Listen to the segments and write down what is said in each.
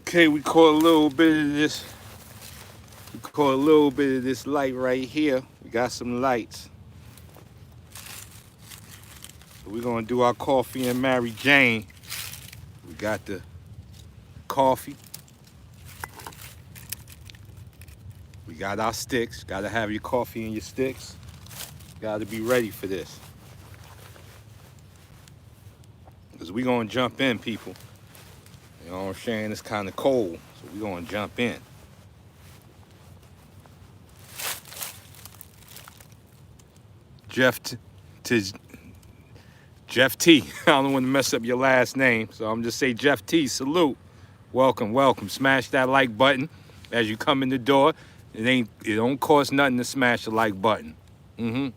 Okay, we caught a little bit of this. We caught a little bit of this light right here. We got some lights. So we're gonna do our coffee and Mary Jane. We got the coffee. We got our sticks. Gotta have your coffee and your sticks. Gotta be ready for this. Cause we gonna jump in, people. You know what I'm saying? It's kind of cold, so we gonna jump in. Jeff Jeff T. I don't want to mess up your last name, so I'm just say Jeff T. Salute. Welcome, welcome. Smash that like button as you come in the door. It don't cost nothing to smash the like button. As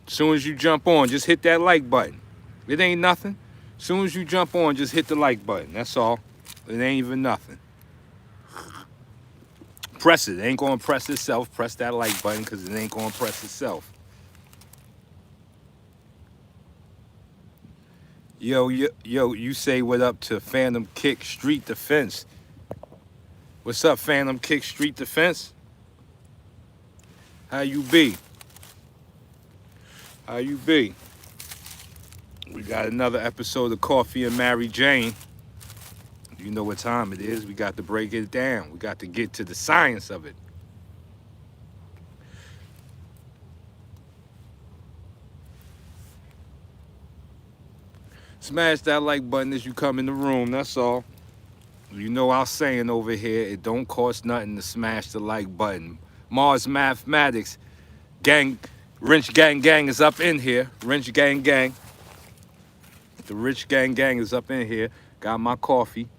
soon as you jump on, just hit that like button. It ain't nothing. As soon as you jump on, just hit the like button. That's all. It ain't even nothing. Press it. It ain't gonna press itself. Press that like button because it ain't gonna press itself. Yo, you say what up to Phantom Kick Street Defense. What's up, Phantom Kick Street Defense? How you be? How you be? We got another episode of Coffee and Mary Jane. You know what time it is. We got to break it down. We got to get to the science of it. Smash that like button as you come in the room. That's all. You know our saying over here, it don't cost nothing to smash the like button. Mars Mathematics, gang, Wrench Gang Gang is up in here. Wrench Gang Gang. The Rich Gang Gang is up in here. Got my coffee.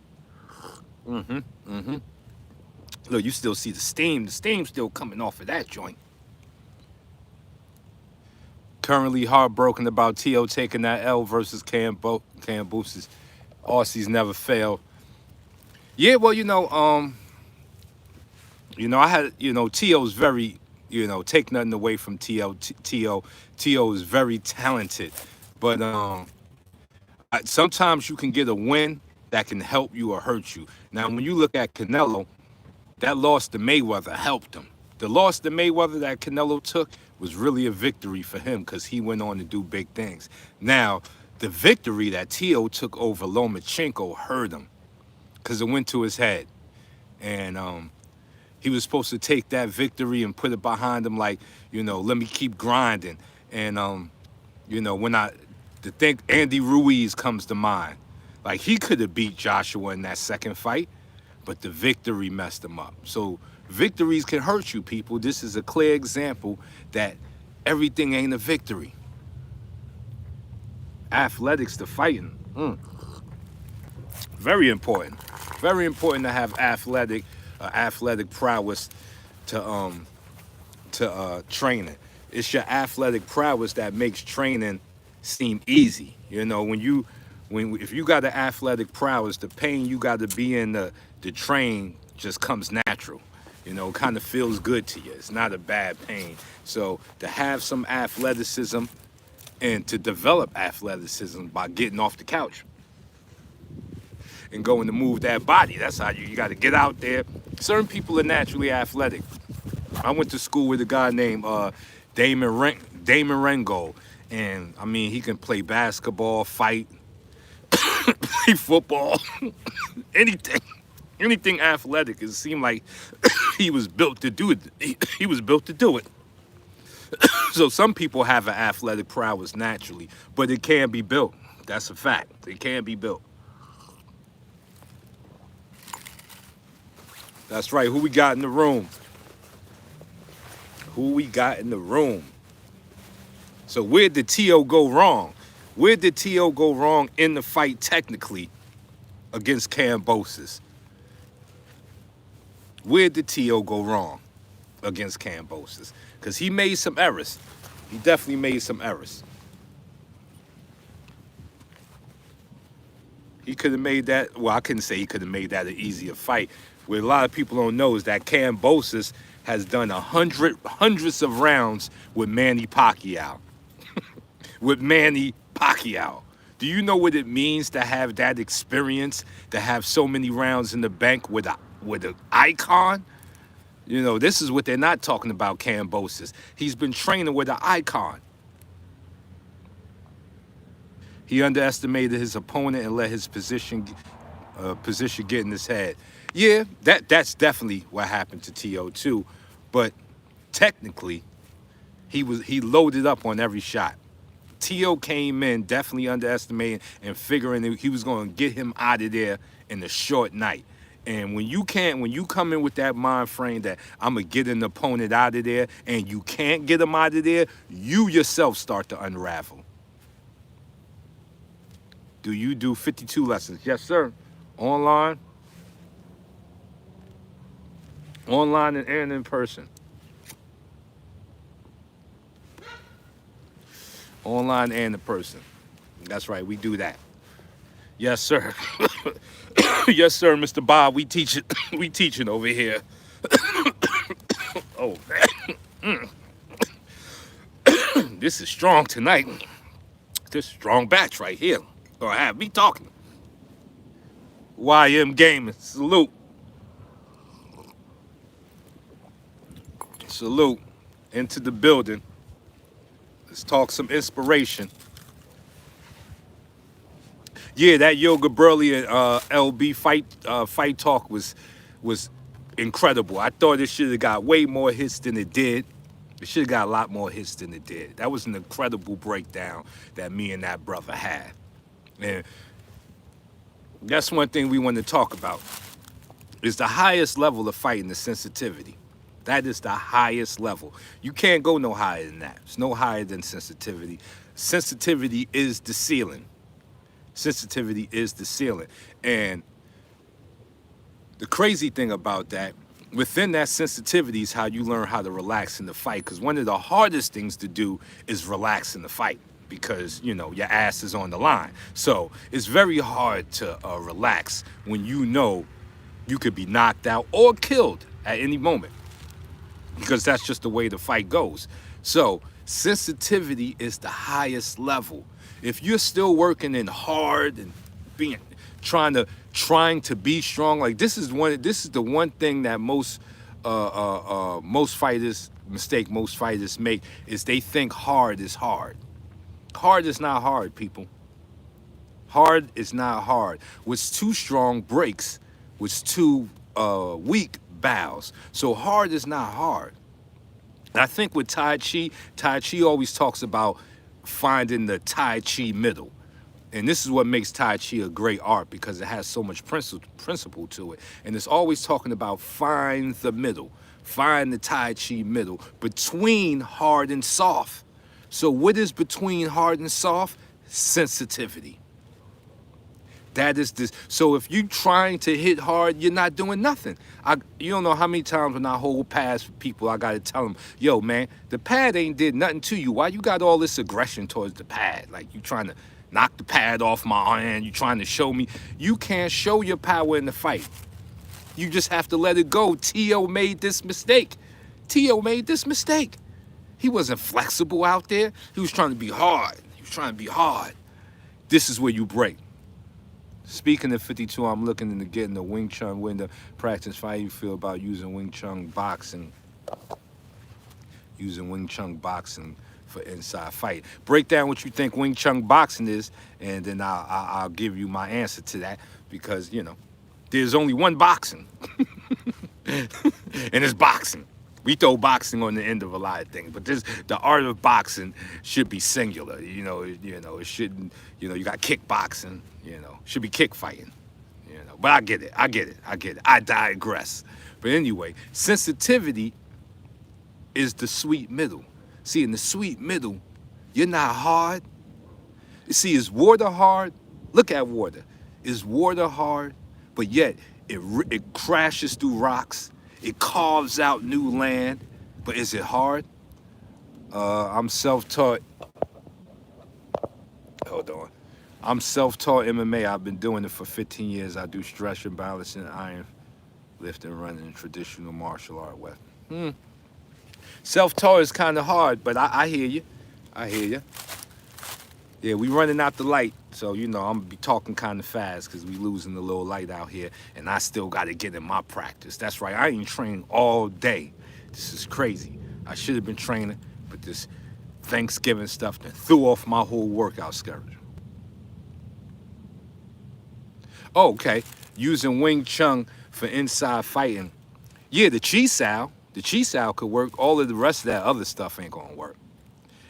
Look, you still see the steam. The steam's still coming off of that joint. Currently heartbroken about T.O. taking that L versus Cambooses. Aussies never fail. Yeah, well, I had, T.O.'s very, take nothing away from T.O. T.O. is very talented. But sometimes you can get a win that can help you or hurt you. Now, when you look at Canelo, that loss to Mayweather helped him. The loss to Mayweather that Canelo took was really a victory for him because he went on to do big things. Now, the victory that T.O. took over Lomachenko hurt him because it went to his head. And he was supposed to take that victory and put it behind him like, let me keep grinding. And, Andy Ruiz comes to mind. Like, he could have beat Joshua in that second fight, but the victory messed him up. So victories can hurt you, people. This is a clear example that everything ain't a victory. Athletics to fighting. Very important. Very important to have athletic prowess to training. It's your athletic prowess that makes training seem easy. If you got an athletic prowess, the pain you got to be in the train just comes natural. It kind of feels good to you. It's not a bad pain. So to have some athleticism and to develop athleticism by getting off the couch and going to move that body. That's how you got to get out there. Certain people are naturally athletic. I went to school with a guy named Damon Rengo. And, he can play basketball, fight, play football, anything athletic. It seemed like he was built to do it. He was built to do it. So some people have an athletic prowess naturally, but it can be built. That's a fact. It can be built. That's right. Who we got in the room? Who we got in the room? So where did T.O. go wrong? Where did T.O. go wrong in the fight technically against Cambooses? Where did T.O. go wrong against Cambooses? Because he made some errors. He definitely made some errors. He could have made that, well, I couldn't say he could have made that an easier fight. What a lot of people don't know is that Cambooses has done hundreds of rounds with Manny Pacquiao. With Manny Pacquiao. Do you know what it means to have that experience, to have so many rounds in the bank with an icon? You know, this is what they're not talking about, Cambosis. He's been training with an icon. He underestimated his opponent and let his position get in his head. Yeah, that's definitely what happened to TO too, but technically he loaded up on every shot. T.O. came in definitely underestimating and figuring that he was going to get him out of there in a short night. And when you come in with that mind frame that I'm going to get an opponent out of there and you can't get him out of there, you yourself start to unravel. Do you do 52 lessons? Yes, sir. Online? Online and in person. Online and in person. That's right, we do that. Yes, sir. Yes, sir, Mr. Bob. We teach it. We teaching over here. Oh, this is strong tonight. This strong batch right here. Gonna have me talking. YM Gaming. Salute. Salute. Into the building. Let's talk some inspiration. Yeah, that Yoga Burley and LB fight talk was incredible. I thought it should have got way more hits than it did. It should have got a lot more hits than it did. That was an incredible breakdown that me and that brother had. And that's one thing we want to talk about. Is the highest level of fighting the sensitivity. That is the highest level. You can't go no higher than that. It's no higher than sensitivity. Sensitivity is the ceiling. Sensitivity is the ceiling. And the crazy thing about that, within that sensitivity is how you learn how to relax in the fight. Because one of the hardest things to do is relax in the fight because, you know, your ass is on the line. So it's very hard to relax when you know you could be knocked out or killed at any moment because that's just the way the fight goes. So sensitivity is the highest level. If you're still working in hard and trying to be strong, like this is the one thing that most fighters make is they think hard is hard. Hard is not hard, people. Hard is not hard. What's too strong breaks. What's too weak bows. So hard is not hard. And I think with Tai Chi always talks about finding the Tai Chi middle. And this is what makes Tai Chi a great art because it has so much principle to it. And it's always talking about find the middle. Find the Tai Chi middle between hard and soft. So what is between hard and soft? Sensitivity. That is this. So if you're trying to hit hard, you're not doing nothing. You don't know how many times when I hold pads for people, I got to tell them, yo, man, the pad ain't did nothing to you. Why you got all this aggression towards the pad? Like you trying to knock the pad off my hand. You trying to show me. You can't show your power in the fight. You just have to let it go. T.O. made this mistake. T.O. made this mistake. He wasn't flexible out there. He was trying to be hard. This is where you break. Speaking of 52, I'm looking into getting the Wing Chun window practice. How you feel about using Wing Chun boxing? Using Wing Chun boxing for inside fight. Break down what you think Wing Chun boxing is, and then I'll give you my answer to that because, you know, there's only one boxing, and it's boxing. We throw boxing on the end of a lot of things, but the art of boxing should be singular. You know, it shouldn't. You know, you got kickboxing. You know, should be kick fighting. You know, but I get it. I digress. But anyway, sensitivity is the sweet middle. See, in the sweet middle, you're not hard. You see, is water hard? Look at water. Is water hard? But yet it crashes through rocks. It carves out new land, but is it hard? I'm self-taught. Hold on. I'm self-taught MMA. I've been doing it for 15 years. I do stretching, balancing, iron lifting, running, traditional martial art weapon. Self-taught is kind of hard, but I hear you. Yeah, we running out the light, so you know I'm gonna be talking kind of fast because we losing the little light out here, and I still got to get in my practice. That's right, I ain't training all day. This is crazy. I should have been training, but this Thanksgiving stuff that threw off my whole workout schedule. Oh, okay, using Wing Chun for inside fighting. Yeah, the chi sao could work. All of the rest of that other stuff ain't gonna work.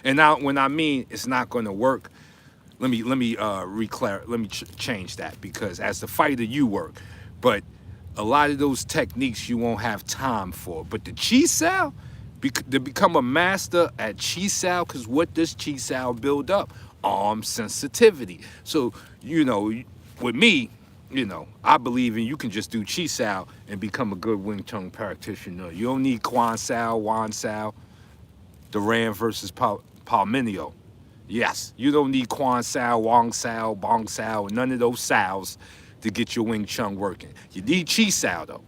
And now, when I mean it's not gonna work, let me change that because as the fighter you work, but a lot of those techniques you won't have time for. But the chi sao, to become a master at chi sao, because what does chi sao build up? Arm sensitivity. So you know, with me, I believe in you can just do chi sao and become a good Wing Chun practitioner. You don't need Quan sao, Wan sao, Duran versus Palminio. Yes, you don't need Quan Sao, Wong Sao, Bong Sao, none of those Saos to get your Wing Chun working. You need Chi Sao though,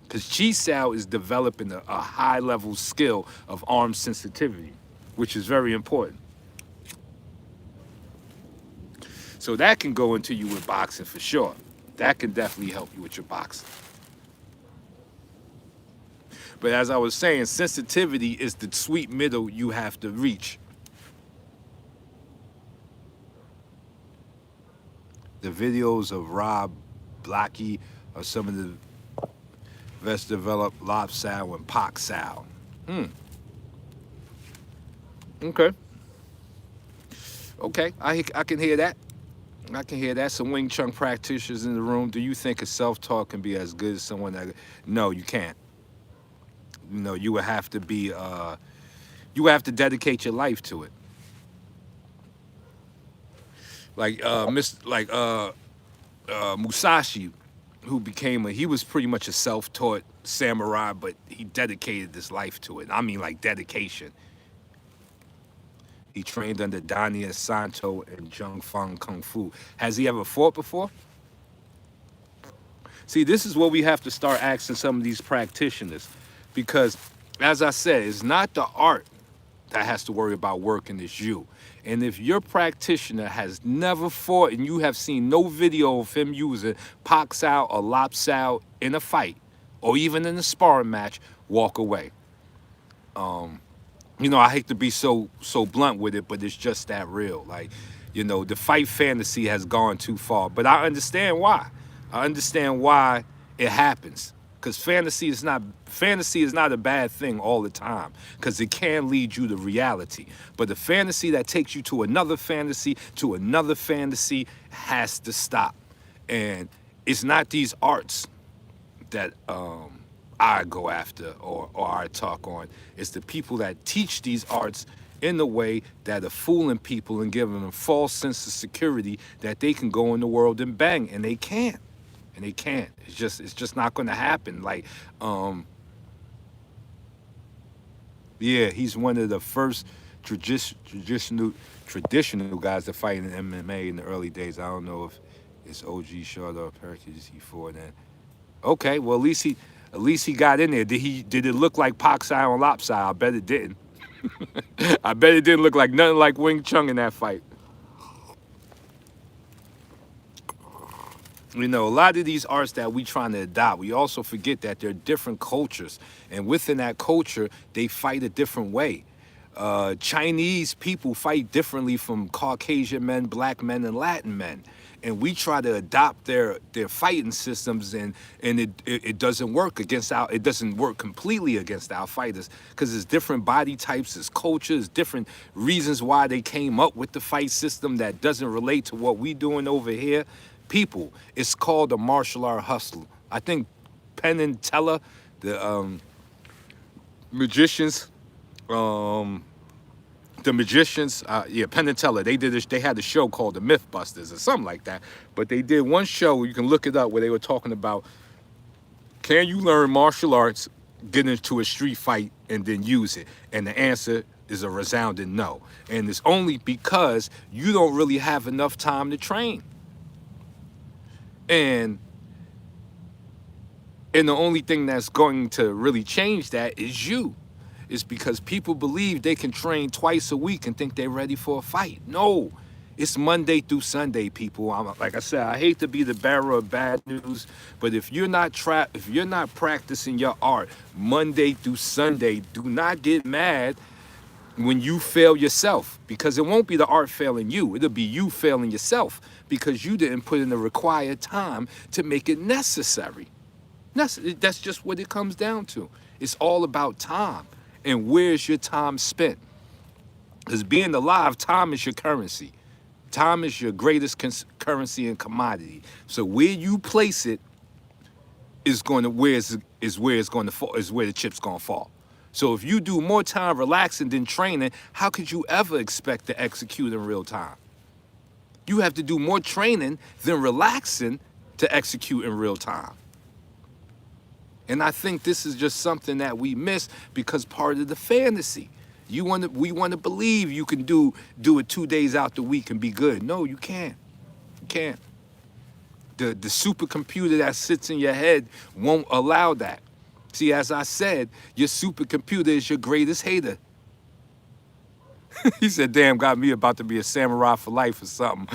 because Chi Sao is developing a high level skill of arm sensitivity, which is very important. So that can go into you with boxing for sure. That can definitely help you with your boxing. But as I was saying, sensitivity is the sweet middle you have to reach. The videos of Rob Blackie are some of the best developed Lob Sao and Pak Sao. Hmm. Okay. Okay. I can hear that. I can hear that. Some Wing Chun practitioners in the room. Do you think a self-taught can be as good as someone that? No, you can't. You would have to be. You would have to dedicate your life to it. Like Musashi, who he was pretty much a self-taught samurai, but he dedicated his life to it. I mean, like dedication. He trained under Dania Santo and Jung Feng Kung Fu. Has he ever fought before? See, this is what we have to start asking some of these practitioners, because, as I said, it's not the art that has to worry about working, it's you. And if your practitioner has never fought and you have seen no video of him using Pak Sao or Lop Sao in a fight, or even in a sparring match, walk away. I hate to be so blunt with it, but it's just that real. Like, the fight fantasy has gone too far. But I understand why. I understand why it happens. Because fantasy is not a bad thing all the time. Because it can lead you to reality. But the fantasy that takes you to another fantasy has to stop. And it's not these arts that I go after or I talk on. It's the people that teach these arts in the way that are fooling people and giving them a false sense of security that they can go in the world and bang, and they can't. And they can't. It's just not going to happen. Like, yeah, he's one of the first traditional guys to fight in MMA in the early days. I don't know if it's OG Short or Perkins before then. Okay, well at least he got in there. Did it look like Pak Sai and Lop Sai? I bet it didn't. I bet it didn't look like nothing like Wing Chun in that fight. A lot of these arts that we trying to adopt, we also forget that there are different cultures, and within that culture, they fight a different way. Chinese people fight differently from Caucasian men, black men, and Latin men. And we try to adopt their fighting systems, and it doesn't work it doesn't work completely against our fighters, because there's different body types, there's cultures, different reasons why they came up with the fight system that doesn't relate to what we doing over here. People, it's called the martial art hustle. I think Penn and Teller, the magicians, Penn and Teller, they had a show called the Mythbusters or something like that. But they did one show, you can look it up, where they were talking about, can you learn martial arts, get into a street fight, and then use it? And the answer is a resounding no. And it's only because you don't really have enough time to train. And the only thing that's going to really change that is you. It's because people believe they can train twice a week and think they're ready for a fight. No, It's Monday through Sunday, people. Like I said, I hate to be the bearer of bad news, but if you're not practicing your art Monday through Sunday, do not get mad when you fail yourself, because it won't be the art failing you. It'll be you failing yourself because you didn't put in the required time to make it necessary. That's just what it comes down to. It's all about time. And where's your time spent? Because being alive, time is your currency. Time is your greatest currency and commodity. So where you place it is going to where it's going to fall, is where the chip's going to fall. So if you do more time relaxing than training, how could you ever expect to execute in real time? You have to do more training than relaxing to execute in real time. And I think this is just something that we miss because part of the fantasy. We want to believe you can do it 2 days out the week and be good. No, you can't. You can't. The supercomputer that sits in your head won't allow that. See, as I said, your supercomputer is your greatest hater. He said, damn, got me about to be a samurai for life or something.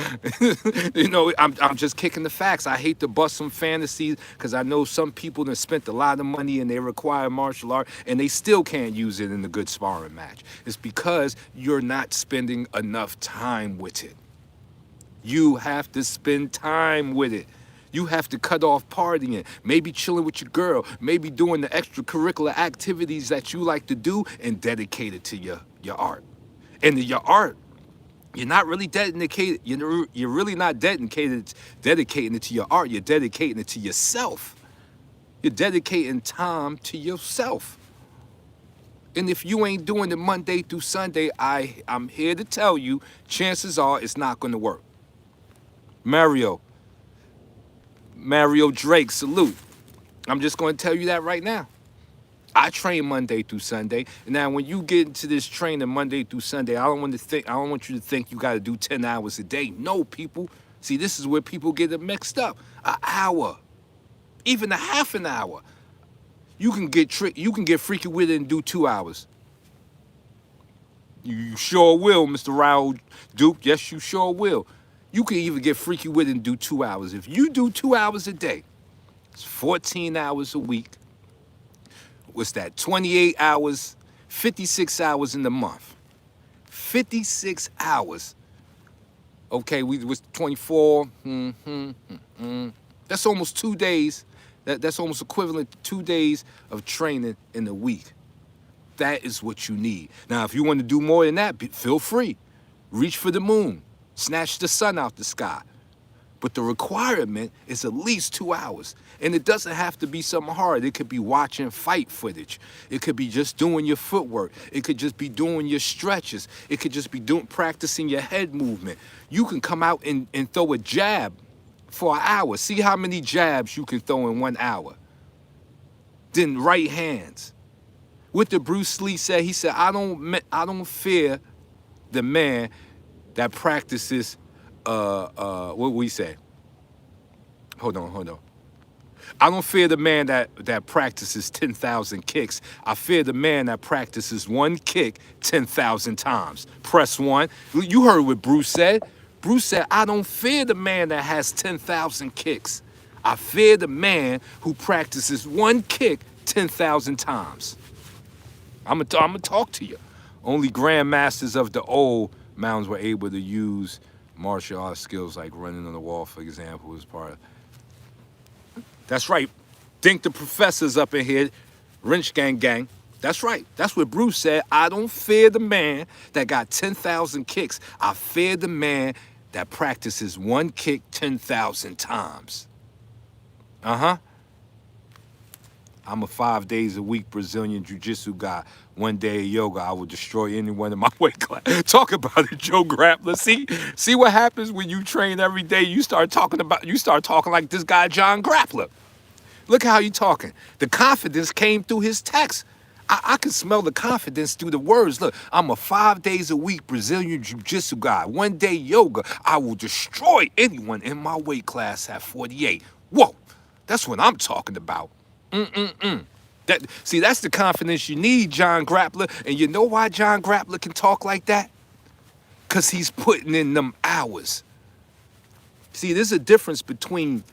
You know, I'm just kicking the facts. I hate to bust some fantasies because I know some people that spent a lot of money and they require martial art and they still can't use it in a good sparring match. It's because you're not spending enough time with it. You have to spend time with it. You have to cut off partying, maybe chilling with your girl, maybe doing the extracurricular activities that you like to do and dedicate it to your art. And your art, you're not really dedicated. You're really not dedicating it to your art. You're dedicating it to yourself. You're dedicating time to yourself. And if you ain't doing it Monday through Sunday, I'm here to tell you, chances are it's not going to work. Mario Drake, salute. I'm just going to tell you that right now. I train Monday through Sunday. Now, when you get into this training Monday through Sunday, I don't want you to think you got to do 10 hours a day. No, people. See, this is where people get it mixed up. An hour, even a half an hour. You can get freaky with it and do 2 hours. You sure will, Mr. Raul Duke. Yes, you sure will. You can even get freaky with it and do 2 hours. If you do 2 hours a day, it's 14 hours a week. What's that? 28 hours, 56 hours in the month. 56 hours. Okay, we was 24. That's almost 2 days. That's almost equivalent to 2 days of training in a week. That is what you need. Now, if you want to do more than that, feel free. Reach for the moon. Snatch the sun out the sky. But the requirement is at least 2 hours. And it doesn't have to be something hard. It could be watching fight footage. It could be just doing your footwork. It could just be doing your stretches. It could just be practicing your head movement. You can come out and throw a jab for an hour. See how many jabs you can throw in 1 hour. Then right hands. What did Bruce Lee say? He said, I don't fear the man that practices what we say? Hold on. I don't fear the man that practices 10,000 kicks. I fear the man that practices one kick 10,000 times. Press one. You heard what Bruce said. Bruce said, I don't fear the man that has 10,000 kicks. I fear the man who practices one kick 10,000 times. I'm gonna talk to you. Only grandmasters of the old mountains were able to use martial arts skills like running on the wall, for example, as part of. That's right. Think the professors up in here, wrench gang. That's right. That's what Bruce said. I don't fear the man that got 10,000 kicks. I fear the man that practices one kick 10,000 times. I'm a 5 days a week Brazilian jiu-jitsu guy. 1 day of yoga, I will destroy anyone in my weight class. Talk about it, Joe Grappler. See what happens when you train every day. You start talking like this guy, John Grappler. Look how you talking. The confidence came through his text. I can smell the confidence through the words. Look, I'm a 5 days a week Brazilian jiu-jitsu guy. 1 day yoga, I will destroy anyone in my weight class at 48. Whoa, that's what I'm talking about. That's the confidence you need, John Grappler. And you know why John Grappler can talk like that? because he's putting in them hours. See, there's a difference between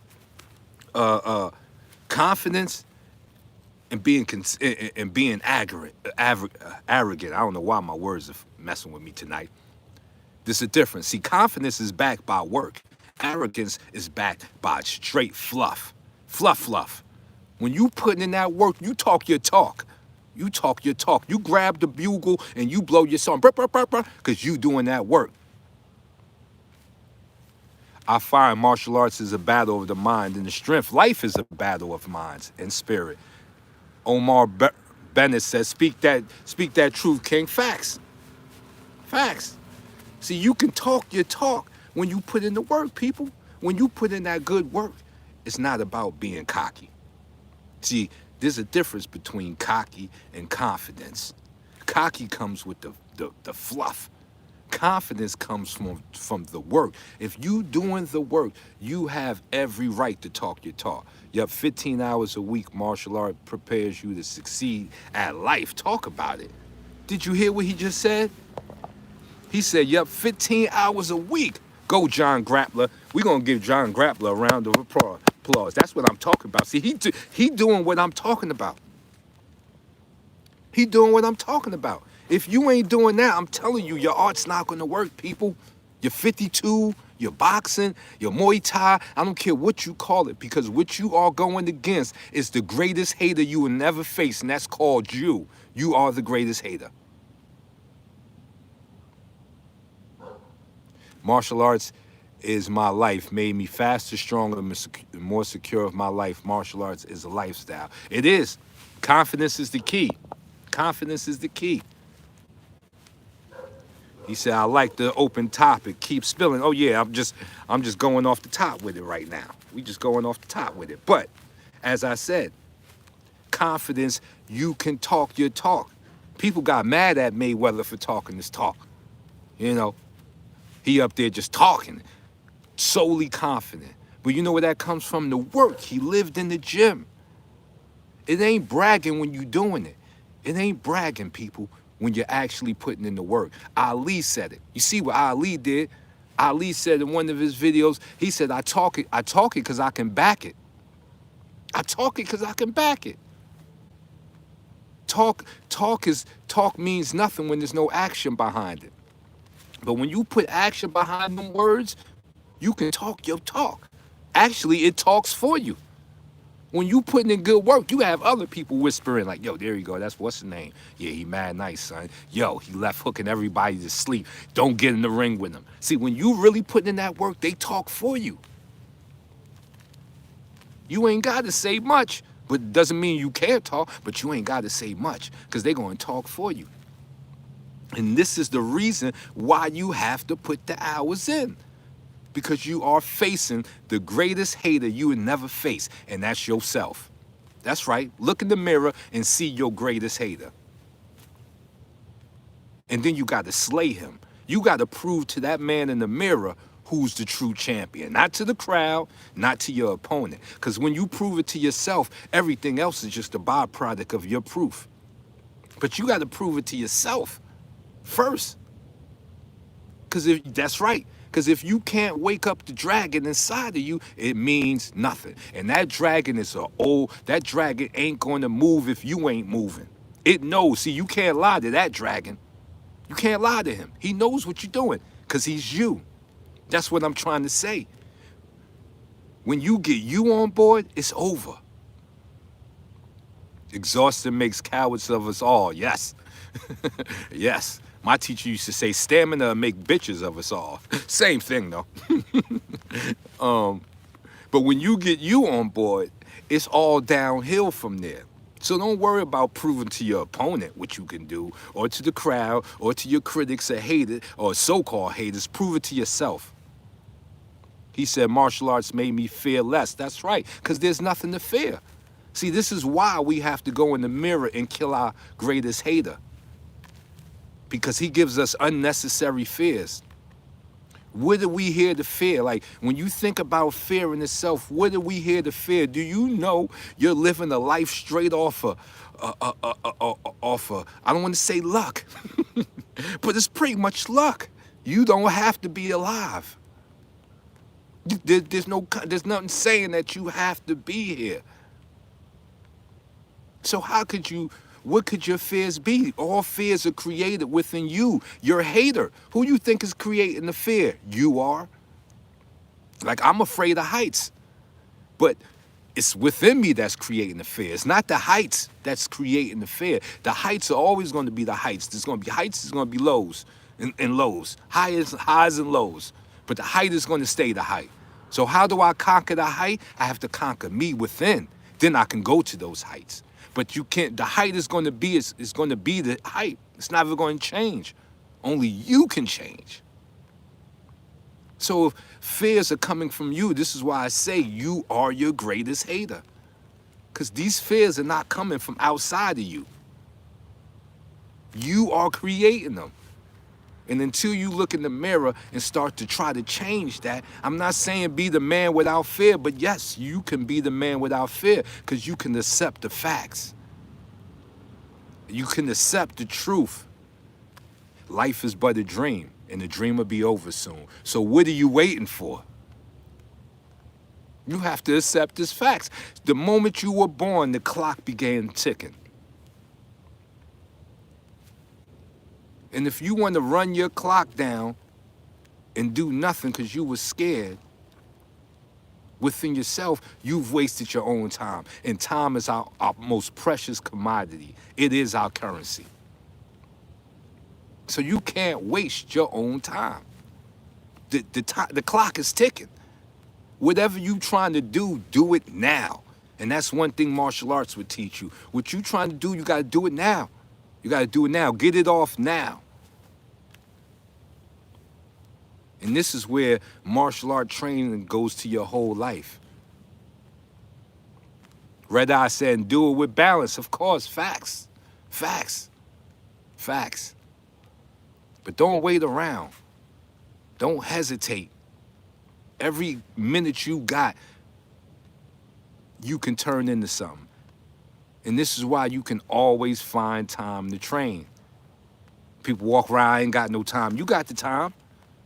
confidence and being arrogant. I don't know why my words are messing with me tonight. There's a difference. See, confidence is backed by work. Arrogance is backed by straight fluff. Fluff. When you putting in that work, you talk your talk. You talk your talk. You grab the bugle and you blow your song, because you doing that work. I find martial arts is a battle of the mind and the strength. Life is a battle of minds and spirit. Omar Bennett says, speak that truth, King. Facts. See, you can talk your talk when you put in the work, people. When you put in that good work, it's not about being cocky. See, there's a difference between cocky and confidence. Cocky comes with the fluff. Confidence comes from the work. If you doing the work, you have every right to talk your talk. You have 15 hours a week. Martial art prepares you to succeed at life. Talk about it. Did you hear what he just said? He said, yep, 15 hours a week. Go, John Grappler. We're going to give John Grappler a round of applause. That's what I'm talking about. See, he doing what I'm talking about. He doing what I'm talking about. If you ain't doing that, I'm telling you, your art's not going to work, people. Your 52, your boxing, your Muay Thai, I don't care what you call it, because what you are going against is the greatest hater you will never face, and that's called you. You are the greatest hater. Martial arts is my life, made me faster, stronger, more secure of my life. Martial arts is a lifestyle. It is. Confidence is the key. Confidence is the key. He said, I like the open topic. Keep spilling. Oh yeah, I'm just going off the top with it right now. We just going off the top with it. But as I said, confidence, you can talk your talk. People got mad at Mayweather for talking this talk. You know, he up there just talking, solely confident. But you know where that comes from? The work. He lived in the gym. It ain't bragging when you doing it. It ain't bragging, people, when you're actually putting in the work. Ali said it. You see what Ali did? Ali said in one of his videos, he said, I talk it because I can back it. I talk it because I can back it. Talk means nothing when there's no action behind it. But when you put action behind them words, you can talk your talk. Actually, it talks for you. When you putting in good work, you have other people whispering like, yo, there you go. That's what's the name? Yeah, he mad nice, son. Yo, he left hooking everybody to sleep. Don't get in the ring with him. See, when you really putting in that work, they talk for you. You ain't got to say much, but doesn't mean you can't talk, but you ain't got to say much because they're going to talk for you. And this is the reason why you have to put the hours in. Because you are facing the greatest hater you would never face, and that's yourself. That's right. Look in the mirror and see your greatest hater. And then you got to slay him. You got to prove to that man in the mirror who's the true champion. Not to the crowd, not to your opponent. Because when you prove it to yourself, everything else is just a byproduct of your proof. But you got to prove it to yourself first. Because that's right. Because if you can't wake up the dragon inside of you, it means nothing. And that dragon that dragon ain't going to move if you ain't moving. It knows. See, you can't lie to that dragon. You can't lie to him. He knows what you're doing because he's you. That's what I'm trying to say. When you get you on board, it's over. Exhaustion makes cowards of us all. Yes. Yes. My teacher used to say, stamina make bitches of us all. Same thing, though. But when you get you on board, it's all downhill from there. So don't worry about proving to your opponent what you can do, or to the crowd, or to your critics or haters, or so-called haters. Prove it to yourself. He said, martial arts made me fear less. That's right, because there's nothing to fear. See, this is why we have to go in the mirror and kill our greatest hater. Because he gives us unnecessary fears. What are we here to fear? Like, when you think about fear in itself, what are we here to fear? Do you know you're living a life straight off I don't want to say luck, but it's pretty much luck. You don't have to be alive. There's nothing saying that you have to be here. So how could you, what could your fears be? All fears are created within you. You're a hater. Who you think is creating the fear? You are. Like, I'm afraid of heights, but it's within me that's creating the fear. It's not the heights that's creating the fear. The heights are always going to be the heights. There's going to be heights, there's going to be lows and lows, highs and lows. But the height is going to stay the height. So how do I conquer the height? I have to conquer me within. Then I can go to those heights. But you can't, the height is going to be, is going to be the height. It's never going to change. Only you can change. So if fears are coming from you, this is why I say you are your greatest hater. Because these fears are not coming from outside of you. You are creating them. And until you look in the mirror and start to try to change that, I'm not saying be the man without fear, but yes, you can be the man without fear because you can accept the facts. You can accept the truth. Life is but a dream, and the dream will be over soon. So what are you waiting for? You have to accept this facts. The moment you were born, the clock began ticking. And if you want to run your clock down and do nothing because you were scared within yourself, you've wasted your own time. And time is our most precious commodity. It is our currency. So you can't waste your own time. The clock is ticking. Whatever you trying to do it now. And that's one thing martial arts would teach you. What you trying to do, you got to do it now. You got to do it now. Get it off now. And this is where martial art training goes to your whole life. Red Eye said, do it with balance. Of course, facts. Facts. Facts. But don't wait around. Don't hesitate. Every minute you got, you can turn into something. And this is why you can always find time to train. People walk around, I ain't got no time. You got the time.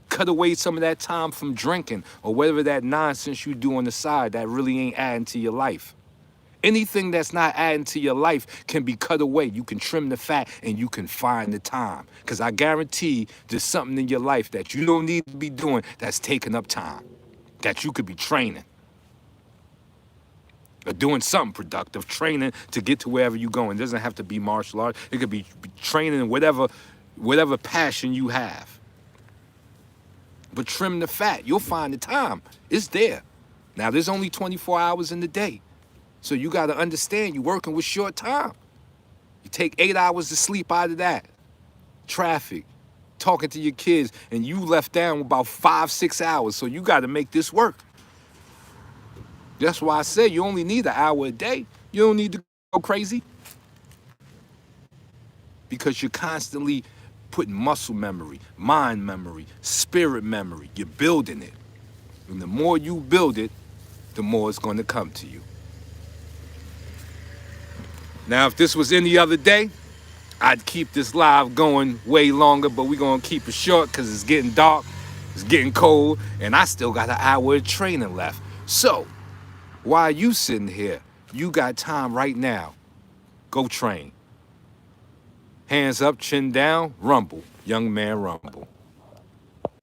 Cut away some of that time from drinking or whatever that nonsense you do on the side that really ain't adding to your life. Anything that's not adding to your life can be cut away. You can trim the fat and you can find the time. Because I guarantee there's something in your life that you don't need to be doing that's taking up time, that you could be training. Or doing something productive, training to get to wherever you're going. It doesn't have to be martial arts. It could be training whatever passion you have. But trim the fat. You'll find the time. It's there. Now, there's only 24 hours in the day. So you got to understand you're working with short time. You take 8 hours of sleep out of that. Traffic, talking to your kids, and you left down about 5-6 hours. So you got to make this work. That's why I say you only need an hour a day. You don't need to go crazy. Because you're constantly putting muscle memory, mind memory, spirit memory. You're building it. And the more you build it, the more it's going to come to you. Now, if this was any other day, I'd keep this live going way longer, but we're going to keep it short because it's getting dark, it's getting cold, and I still got an hour of training left. So, while you sitting here, you got time right now. Go train. Hands up, chin down, rumble. Young man, rumble.